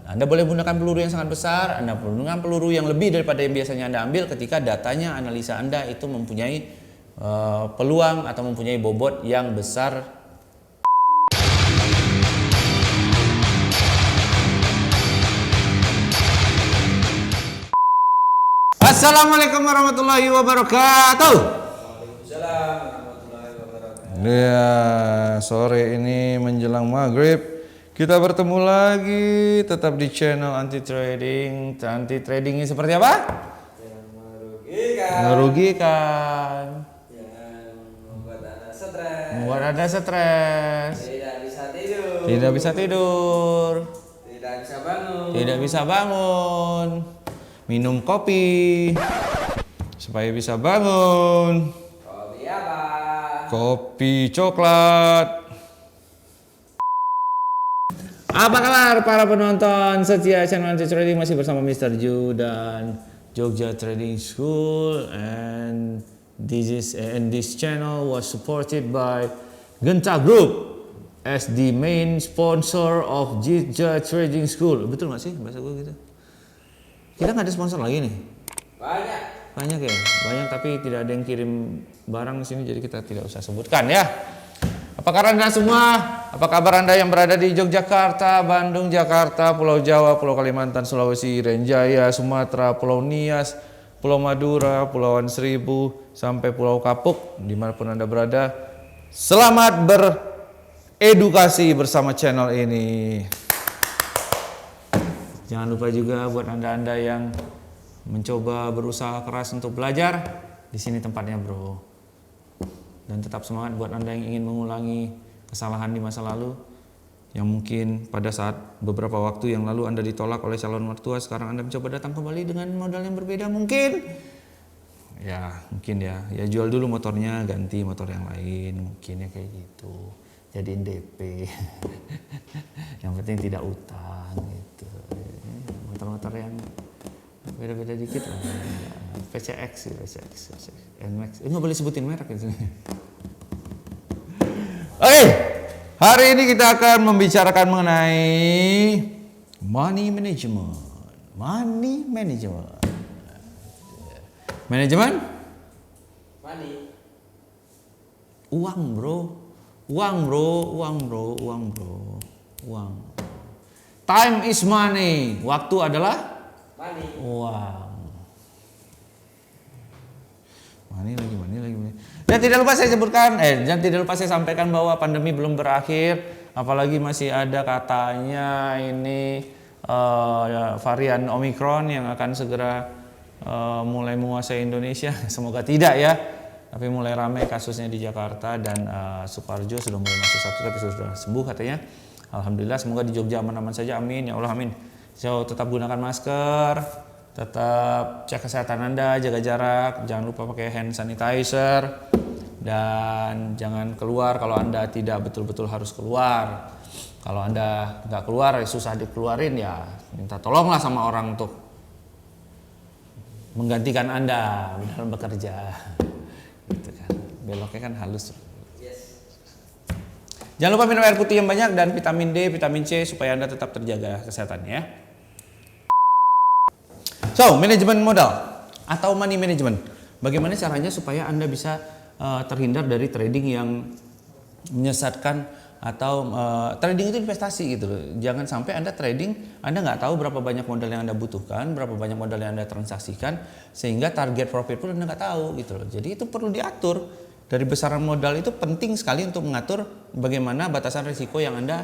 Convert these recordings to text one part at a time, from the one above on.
Anda boleh menggunakan peluru yang sangat besar, Anda menggunakan peluru yang lebih daripada yang biasanya Anda ambil ketika datanya, analisa Anda itu mempunyai peluang atau mempunyai bobot yang besar. Assalamualaikum warahmatullahi wabarakatuh. Waalaikumsalam warahmatullahi wabarakatuh. Ya, sore ini menjelang maghrib kita bertemu lagi tetap di channel Anti Trading. Anti Trading ini seperti apa? Yang merugikan. Merugikan. Yang membuat Anda stres. Membuat Anda stres. Tidak bisa tidur. Tidak bisa tidur. Tidak bisa bangun. Tidak bisa bangun. Minum kopi supaya bisa bangun. Kopi apa? Kopi coklat. Apa kabar para penonton setia channel Anti Trading? Masih bersama Mr. Ju dan Jogja Trading School, and this channel was supported by Genta Group as the main sponsor of Jogja Trading School. Betul nggak sih bahasa gue gitu? Kita nggak ada sponsor lagi nih. Banyak ya, banyak, tapi tidak ada yang kirim barang di sini, jadi kita tidak usah sebutkan ya. Apa kabar Anda semua? Apa kabar Anda yang berada di Yogyakarta, Bandung, Jakarta, Pulau Jawa, Pulau Kalimantan, Sulawesi, Renjaya, Sumatera, Pulau Nias, Pulau Madura, Pulauan Seribu, sampai Pulau Kapuk, dimanapun Anda berada. Selamat beredukasi bersama channel ini. Jangan lupa juga buat Anda-Anda yang mencoba berusaha keras untuk belajar, di sini tempatnya bro. Dan tetap semangat buat Anda yang ingin mengulangi kesalahan di masa lalu, yang mungkin pada saat beberapa waktu yang lalu Anda ditolak oleh calon mertua, sekarang Anda mencoba datang kembali dengan modal yang berbeda mungkin. Ya jual dulu motornya, ganti motor yang lain, mungkin ya kayak gitu. Jadiin DP. Yang penting tidak utang gitu. Motor-motor yang beda-beda dikit lah. PCX, NMAX. Nggak boleh sebutin merek gitu. Oke, hari ini kita akan membicarakan mengenai money management. Manajemen? Money. Uang bro. Time is money. Waktu adalah Money. uang. Money lagi. Dan tidak lupa saya sampaikan bahwa pandemi belum berakhir, apalagi masih ada katanya ini varian Omicron yang akan segera mulai menguasai Indonesia. Semoga tidak ya. Tapi mulai ramai kasusnya di Jakarta, dan Suparjo sudah mulai masuk satu tapi sudah sembuh katanya. Alhamdulillah, semoga di Jogja aman-aman saja, amin ya Allah, amin. So, tetap gunakan masker, tetap cek kesehatan Anda, jaga jarak, jangan lupa pakai hand sanitizer, dan jangan keluar kalau Anda tidak betul-betul harus keluar. Kalau Anda nggak keluar, susah dikeluarin, ya minta tolonglah sama orang untuk menggantikan Anda dalam bekerja. Gitu kan. Beloknya kan halus. Yes. Jangan lupa minum air putih yang banyak dan vitamin D, vitamin C supaya Anda tetap terjaga kesehatannya ya. So, manajemen modal atau money management. Bagaimana caranya supaya Anda bisa terhindar dari trading yang menyesatkan, atau trading itu investasi gitu loh. Jangan sampai Anda trading, Anda nggak tahu berapa banyak modal yang Anda butuhkan, berapa banyak modal yang Anda transaksikan, sehingga target profit pun Anda nggak tahu gitu loh. Jadi itu perlu diatur. Dari besaran modal itu penting sekali untuk mengatur bagaimana batasan risiko yang Anda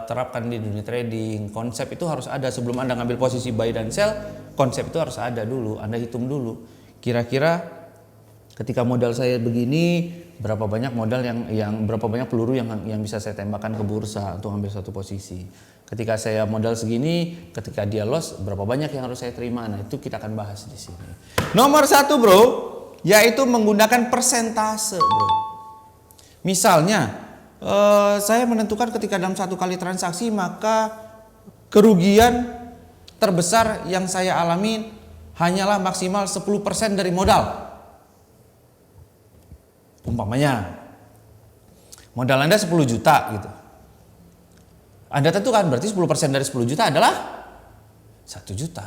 terapkan di dunia trading. Konsep itu harus ada sebelum Anda ngambil posisi buy dan sell. Konsep itu harus ada dulu. Anda hitung dulu. Kira-kira ketika modal saya begini, berapa banyak modal yang berapa banyak peluru yang bisa saya tembakkan ke bursa untuk ambil satu posisi. Ketika saya modal segini, ketika dia loss, berapa banyak yang harus saya terima. Nah, itu kita akan bahas di sini. Nomor 1 bro, yaitu menggunakan persentase bro. Misalnya saya menentukan ketika dalam satu kali transaksi, maka kerugian terbesar yang saya alami hanyalah maksimal 10% dari modal. Umpamanya modal Anda 10 juta gitu. Anda tentukan, berarti 10% dari 10 juta adalah 1 juta.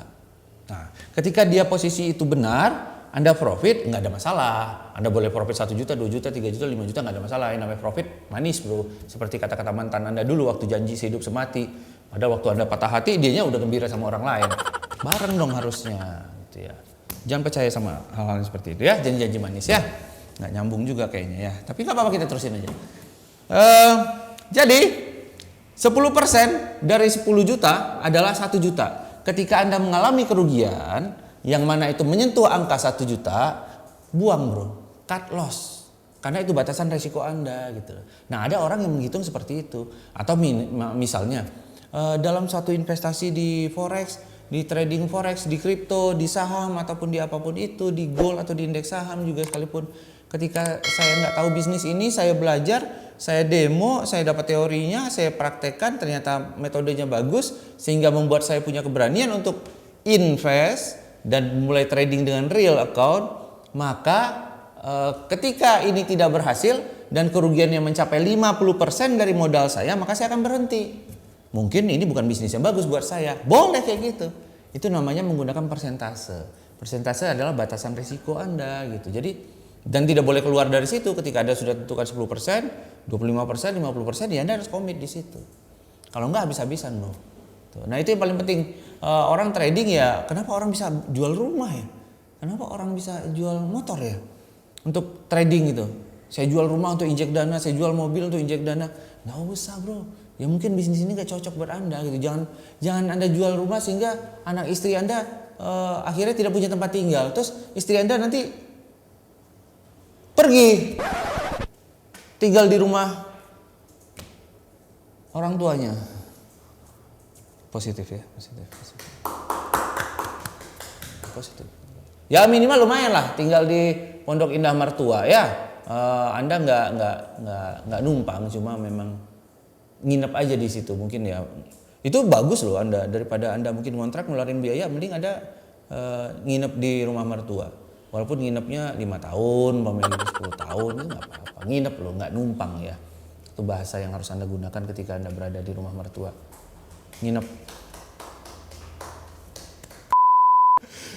Nah, ketika dia posisi itu benar, Anda profit, nggak ada masalah. Anda boleh profit 1 juta, 2 juta, 3 juta, 5 juta, nggak ada masalah. Yang namanya profit manis bro. Seperti kata-kata mantan Anda dulu waktu janji sehidup semati. Pada waktu Anda patah hati, dianya udah gembira sama orang lain. Bareng dong harusnya. Gitu ya. Jangan percaya sama hal-hal seperti itu ya, janji-janji manis ya. Nggak nyambung juga kayaknya ya. Tapi nggak apa-apa, kita terusin aja. Jadi 10% dari 10 juta adalah 1 juta. Ketika Anda mengalami kerugian yang mana itu menyentuh angka 1 juta, buang bro, cut loss. Karena itu batasan resiko Anda gitu. Nah, ada orang yang menghitung seperti itu. Atau misalnya dalam satu investasi di forex, di trading forex, di kripto, di saham ataupun di apapun itu, di gold atau di indeks saham juga sekalipun. Ketika saya nggak tahu bisnis ini, saya belajar, saya demo, saya dapat teorinya, saya praktekkan, ternyata metodenya bagus sehingga membuat saya punya keberanian untuk invest dan mulai trading dengan real account. Maka ketika ini tidak berhasil dan kerugiannya mencapai 50% dari modal saya, maka saya akan berhenti. Mungkin ini bukan bisnis yang bagus buat saya. Boleh kayak gitu. Itu namanya menggunakan persentase. Persentase adalah batasan risiko Anda gitu. Jadi dan tidak boleh keluar dari situ. Ketika Anda sudah tentukan 10%, 25%, 50%, ya Anda harus komit di situ. Kalau enggak habis-habisan bro. Nah itu yang paling penting. Orang trading ya, kenapa orang bisa jual rumah ya? Kenapa orang bisa jual motor ya? Untuk trading gitu. Saya jual rumah untuk injek dana, saya jual mobil untuk injek dana. Nggak usah bro. Ya mungkin bisnis ini gak cocok buat Anda gitu. Jangan Anda jual rumah sehingga anak istri Anda akhirnya tidak punya tempat tinggal. Terus istri Anda nanti pergi tinggal di rumah orang tuanya. Positif ya, positif. Ya minimal lumayan lah tinggal di Pondok Indah Mertua ya. Anda nggak numpang, cuma memang nginep aja di situ mungkin ya. Itu bagus loh Anda, daripada Anda mungkin ngontrak ngeluarin biaya, mending Anda nginep di rumah mertua. Walaupun nginepnya 5 tahun, pemilik 10 tahun, itu nggak apa-apa. Nginep loh, nggak numpang ya. Itu bahasa yang harus Anda gunakan ketika Anda berada di rumah mertua. Nginep.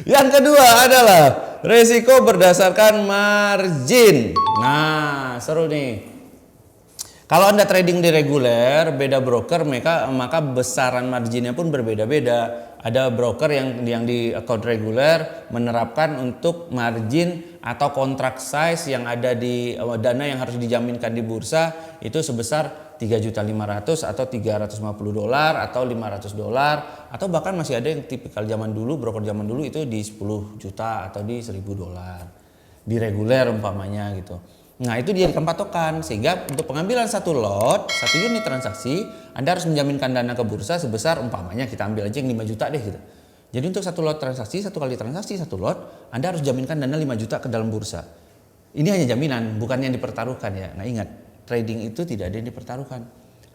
Yang kedua adalah resiko berdasarkan margin. Nah, seru nih. Kalau Anda trading di reguler, beda broker, maka besaran marginnya pun berbeda-beda. Ada broker yang di account reguler menerapkan untuk margin atau contract size yang ada di dana yang harus dijaminkan di bursa itu sebesar 3.500.000 atau $350 atau $500 atau bahkan masih ada yang tipikal zaman dulu, broker zaman dulu itu di 10 juta atau di $1.000 di reguler umpamanya gitu. Nah itu dia patokan, sehingga untuk pengambilan satu lot, satu unit transaksi, Anda harus menjaminkan dana ke bursa sebesar umpamanya kita ambil aja yang 5 juta deh gitu. Jadi untuk satu lot transaksi, satu kali transaksi satu lot, Anda harus jaminkan dana 5 juta ke dalam bursa. Ini hanya jaminan, bukan yang dipertaruhkan ya. Nah ingat, trading itu tidak ada yang dipertaruhkan,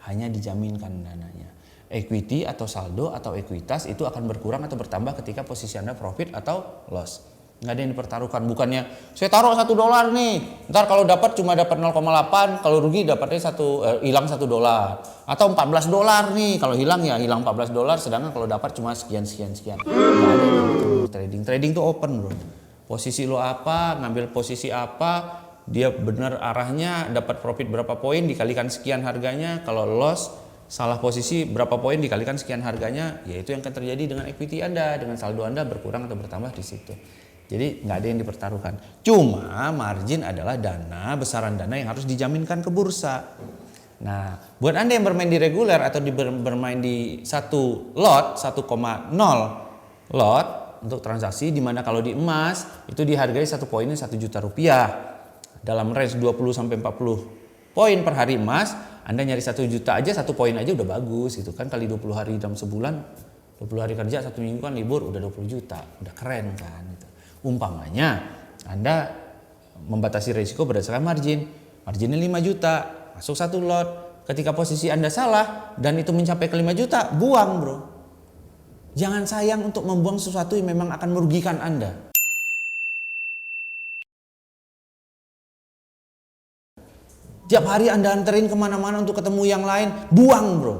hanya dijaminkan dananya. Equity atau saldo atau ekuitas itu akan berkurang atau bertambah ketika posisi Anda profit atau loss. Nggak ada yang dipertaruhkan, bukannya saya taruh $1 nih, ntar kalau dapat cuma dapat 0,8, kalau rugi dapatnya hilang $1, atau $14 nih, kalau hilang ya hilang $14, sedangkan kalau dapat cuma sekian. Nggak ada itu trading tuh open bro. Posisi lo apa, ngambil posisi apa, dia benar arahnya, dapat profit berapa poin dikalikan sekian harganya, kalau loss salah posisi berapa poin dikalikan sekian harganya, yaitu yang akan terjadi dengan equity Anda, dengan saldo Anda berkurang atau bertambah di situ. Jadi nggak ada yang dipertaruhkan. Cuma margin adalah dana, besaran dana yang harus dijaminkan ke bursa. Nah, buat Anda yang bermain di reguler atau bermain di satu lot, 1,0 lot untuk transaksi, di mana kalau di emas itu dihargai satu poinnya Rp1.000.000. Dalam range 20 sampai 40 poin per hari emas, Anda nyari 1 juta aja, 1 poin aja udah bagus gitu kan, kali 20 hari dalam sebulan, 20 hari kerja, 1 minggu kan libur, udah 20 juta, udah keren kan gitu. Umpamanya Anda membatasi risiko berdasarkan marginnya 5 juta, masuk satu lot. Ketika posisi Anda salah dan itu mencapai ke 5 juta, buang bro. Jangan sayang untuk membuang sesuatu yang memang akan merugikan Anda. Tiap hari Anda anterin kemana-mana untuk ketemu yang lain, buang bro.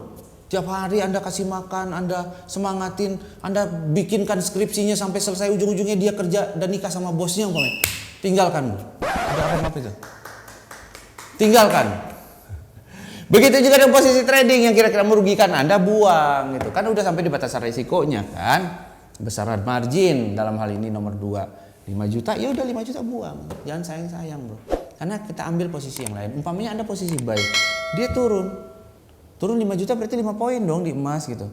Tiap hari Anda kasih makan, Anda semangatin, Anda bikinkan skripsinya sampai selesai, ujung-ujungnya dia kerja dan nikah sama bosnya umpamanya. Tinggalkan, bro. Ada apa itu? Tinggalkan. Begitu juga dengan posisi trading yang kira-kira merugikan Anda, buang gitu. Kan udah sampai di batasan risikonya kan. Besaran margin dalam hal ini nomor 2 5 juta, ya udah 5 juta buang. Jangan sayang-sayang, bro. Karena kita ambil posisi yang lain. Umpamanya Anda posisi buy, dia turun 5 juta berarti 5 poin dong di emas gitu.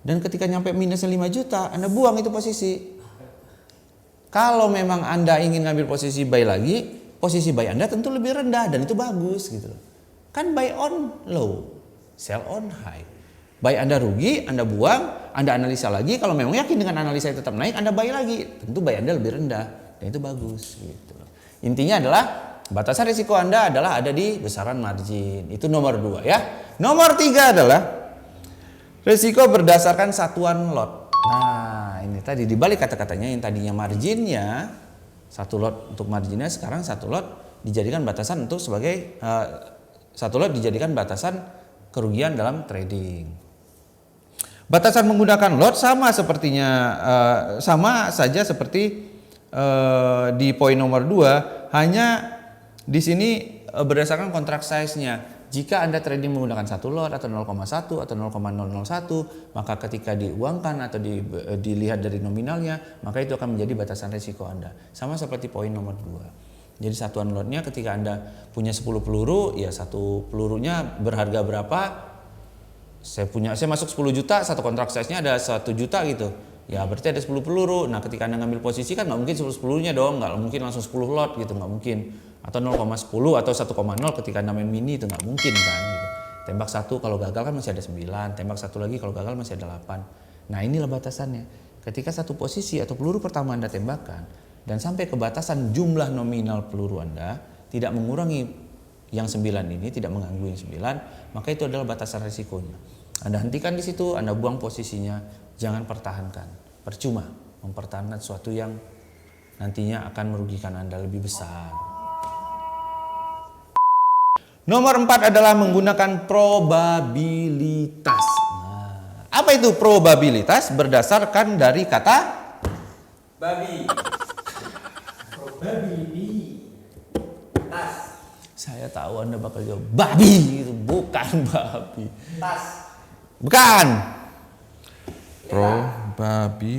Dan ketika nyampe minusnya 5 juta, Anda buang itu posisi. Kalau memang Anda ingin ngambil posisi buy lagi, posisi buy Anda tentu lebih rendah dan itu bagus gitu. Kan buy on low, sell on high. Buy Anda rugi, Anda buang, Anda analisa lagi. Kalau memang yakin dengan analisa tetap naik, Anda buy lagi. Tentu buy Anda lebih rendah dan itu bagus gitu. Intinya adalah batasan risiko Anda adalah ada di besaran margin. Itu nomor 2 ya. Nomor 3 adalah risiko berdasarkan satuan lot. Nah, ini tadi dibalik kata-katanya yang tadinya marginnya 1 lot untuk marginnya, sekarang 1 lot dijadikan batasan untuk sebagai 1 lot dijadikan batasan kerugian dalam trading. Batasan menggunakan lot sama sepertinya sama saja seperti di poin nomor 2, hanya di sini berdasarkan kontrak size-nya. Jika Anda trading menggunakan 1 lot atau 0,1 atau 0,001, maka ketika diuangkan atau dilihat dari nominalnya, maka itu akan menjadi batasan risiko Anda. Sama seperti poin nomor 2. Jadi satuan lotnya ketika Anda punya 10 peluru, ya satu pelurunya berharga berapa? Saya masuk 10 juta, satu kontrak size-nya ada 1 juta gitu. Ya berarti ada 10 peluru. Nah ketika Anda ngambil posisi kan nggak mungkin 10 pelurunya dong, nggak mungkin langsung 10 lot gitu, nggak mungkin. Atau 0,10 atau 1,0 ketika Anda main mini itu nggak mungkin kan gitu. Tembak 1 kalau gagal kan masih ada 9, tembak 1 lagi kalau gagal masih ada 8. Nah inilah batasannya. Ketika satu posisi atau peluru pertama Anda tembakkan dan sampai ke batasan jumlah nominal peluru Anda tidak mengurangi yang 9 ini, tidak mengganggu yang 9, maka itu adalah batasan risikonya. Anda hentikan di situ, Anda buang posisinya, jangan pertahankan. Percuma mempertahankan sesuatu yang nantinya akan merugikan Anda lebih besar. Nomor 4 adalah menggunakan probabilitas. Nah, apa itu probabilitas? Berdasarkan dari kata Babi. Probability. Tas. saya tahu Anda bakal jawab babi gitu, bukan babi. Tas. Bukan.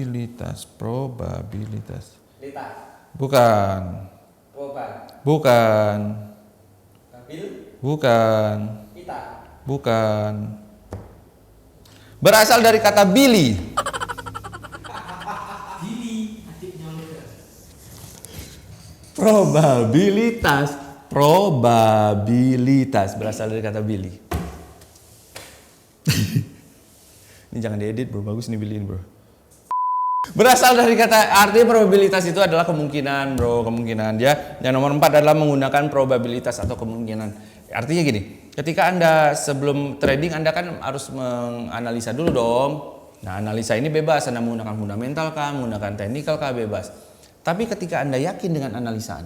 Lita. Probabilitas. Lita. Bukan. Roban. Bukan. Babil. Bukan. Ita. Bukan. Berasal dari kata Billy. Probabilitas berasal dari kata Billy. Ini jangan diedit bro, bagus nih Billy bro. Berasal dari kata, artinya probabilitas itu adalah kemungkinan bro, kemungkinan ya. Yang nomor 4 adalah menggunakan probabilitas atau kemungkinan. Artinya gini, ketika Anda sebelum trading Anda kan harus menganalisa dulu dong. Nah analisa ini bebas, Anda menggunakan fundamental kah, menggunakan teknikal kah, bebas. Tapi ketika Anda yakin dengan analisa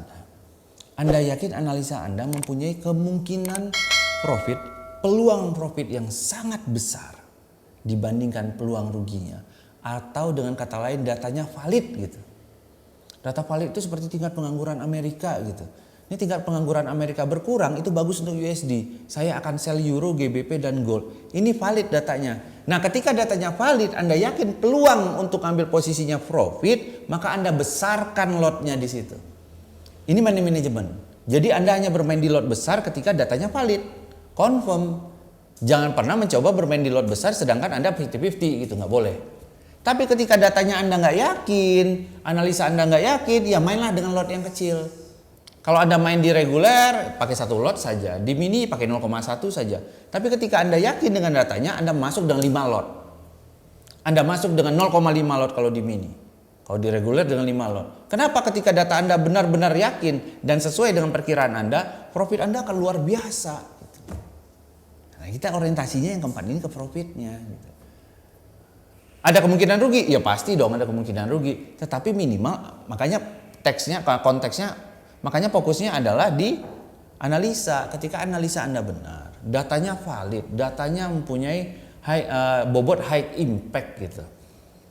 Anda yakin analisa Anda mempunyai kemungkinan profit, peluang profit yang sangat besar dibandingkan peluang ruginya. Atau dengan kata lain datanya valid gitu. Data valid itu seperti tingkat pengangguran Amerika gitu. Ini tingkat pengangguran Amerika berkurang, itu bagus untuk USD. Saya akan sell euro, GBP dan gold. Ini valid datanya. Nah ketika datanya valid, Anda yakin peluang untuk ambil posisinya profit, maka Anda besarkan lotnya di situ. Ini money management. Jadi Anda hanya bermain di lot besar ketika datanya valid. Confirm. Jangan pernah mencoba bermain di lot besar sedangkan Anda 50-50 gitu, nggak boleh. Tapi ketika datanya Anda nggak yakin, analisa Anda nggak yakin, ya mainlah dengan lot yang kecil. Kalau Anda main di reguler, pakai 1 lot saja. Di mini pakai 0,1 saja. Tapi ketika Anda yakin dengan datanya, Anda masuk dengan 5 lot. Anda masuk dengan 0,5 lot kalau di mini. Kalau di reguler dengan 5 lot. Kenapa ketika data Anda benar-benar yakin dan sesuai dengan perkiraan Anda, profit Anda akan luar biasa. Nah, kita orientasinya yang keempat ini ke profitnya. Gitu. Ada kemungkinan rugi? Ya pasti dong ada kemungkinan rugi. Tetapi minimal, makanya konteksnya, makanya fokusnya adalah di analisa. Ketika analisa Anda benar, datanya valid, datanya mempunyai bobot high impact gitu.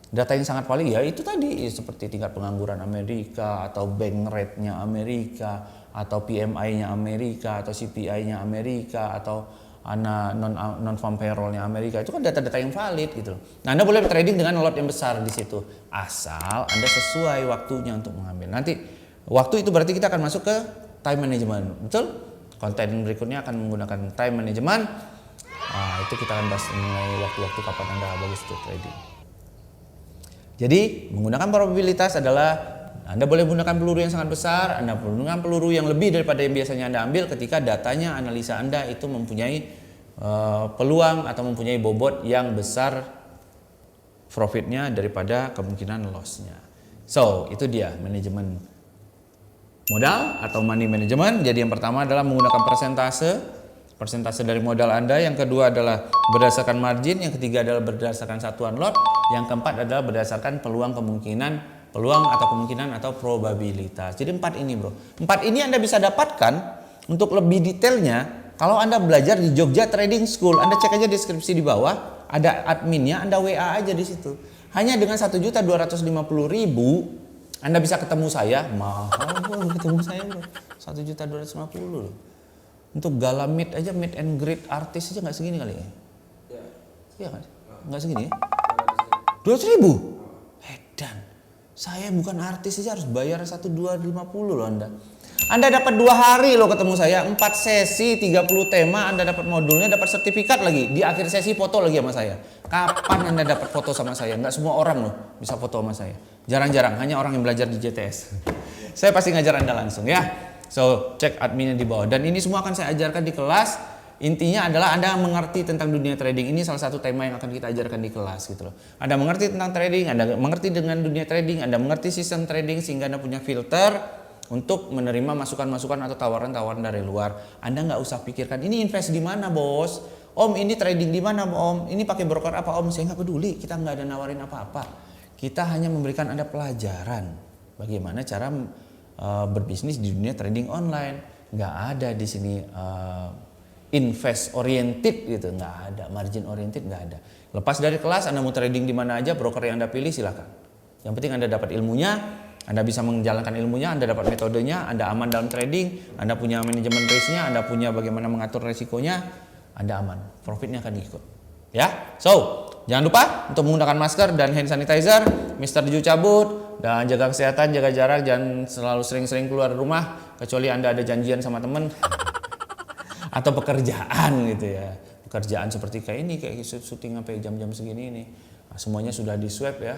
Data yang sangat valid ya itu tadi seperti tingkat pengangguran Amerika atau bank rate-nya Amerika atau PMI-nya Amerika atau CPI-nya Amerika atau non farm payroll-nya Amerika. Itu kan data-data yang valid gitu. Nah, Anda boleh trading dengan lot yang besar di situ asal Anda sesuai waktunya untuk mengambil. Nanti waktu itu berarti kita akan masuk ke time management. Betul? Konten berikutnya akan menggunakan time management. Itu kita akan bahas mengenai waktu-waktu kapan Anda bagus untuk trading. Jadi menggunakan probabilitas adalah Anda boleh menggunakan peluru yang sangat besar, Anda menggunakan peluru yang lebih daripada yang biasanya Anda ambil ketika datanya analisa Anda itu mempunyai peluang atau mempunyai bobot yang besar profitnya daripada kemungkinan lossnya. So itu dia manajemen modal atau money management. Jadi yang pertama adalah menggunakan persentase dari modal Anda, yang kedua adalah berdasarkan margin, yang ketiga adalah berdasarkan satuan lot, yang keempat adalah berdasarkan peluang atau probabilitas. Jadi 4 ini bro. 4 ini Anda bisa dapatkan untuk lebih detailnya kalau Anda belajar di Jogja Trading School. Anda cek aja deskripsi di bawah, ada adminnya, Anda WA aja di situ. Hanya dengan 1.250.000 Anda bisa ketemu saya. Mahal bro, ketemu saya bro. 1.250.000 loh. Untuk gala meet aja, meet and greet artis aja nggak segini kali ya? Iya kan? Nggak segini ya? 200.000? Edan. Saya bukan artis aja harus bayar 1.250 loh Anda. Anda dapat 2 hari loh ketemu saya, 4 sesi, 30 tema, Anda dapat modulnya, dapat sertifikat lagi. Di akhir sesi foto lagi sama saya. Kapan Anda dapat foto sama saya? Nggak semua orang loh bisa foto sama saya. Jarang-jarang, hanya orang yang belajar di JTS. Saya pasti ngajar Anda langsung ya. So, cek adminnya di bawah. Dan ini semua akan saya ajarkan di kelas. Intinya adalah Anda mengerti tentang dunia trading. Ini salah satu tema yang akan kita ajarkan di kelas gitu loh. Anda mengerti tentang trading, Anda mengerti dengan dunia trading, Anda mengerti sistem trading sehingga Anda punya filter untuk menerima masukan-masukan atau tawaran-tawaran dari luar. Anda nggak usah pikirkan ini invest di mana bos, Om ini trading di mana Om, ini pakai broker apa Om. Saya nggak peduli, kita nggak ada nawarin apa-apa. Kita hanya memberikan Anda pelajaran bagaimana cara berbisnis di dunia trading online. Nggak ada di sini invest oriented gitu, nggak ada, margin oriented nggak ada. Lepas dari kelas Anda mau trading di mana aja, broker yang Anda pilih silakan. Yang penting Anda dapat ilmunya, Anda bisa menjalankan ilmunya, Anda dapat metodenya, Anda aman dalam trading, Anda punya manajemen risknya, Anda punya bagaimana mengatur resikonya, Anda aman, profitnya akan ikut. Ya, so jangan lupa untuk menggunakan masker dan hand sanitizer. Mr. Ju cabut. Dan jaga kesehatan, jaga jarak, jangan selalu sering-sering keluar rumah kecuali Anda ada janjian sama teman atau pekerjaan gitu ya. Pekerjaan seperti kayak ini, kayak syuting sampai jam-jam segini ini. Nah, semuanya sudah di swab ya.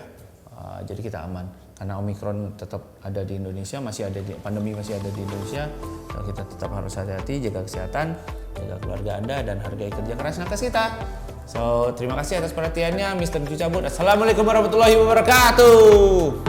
Jadi kita aman. Karena Omikron tetap ada di Indonesia, pandemi masih ada di Indonesia. So, kita tetap harus hati-hati, jaga kesehatan, jaga keluarga Anda dan hargai kerja keras nakes kita. So, terima kasih atas perhatiannya, Mr. Ju cabut. Assalamualaikum warahmatullahi wabarakatuh.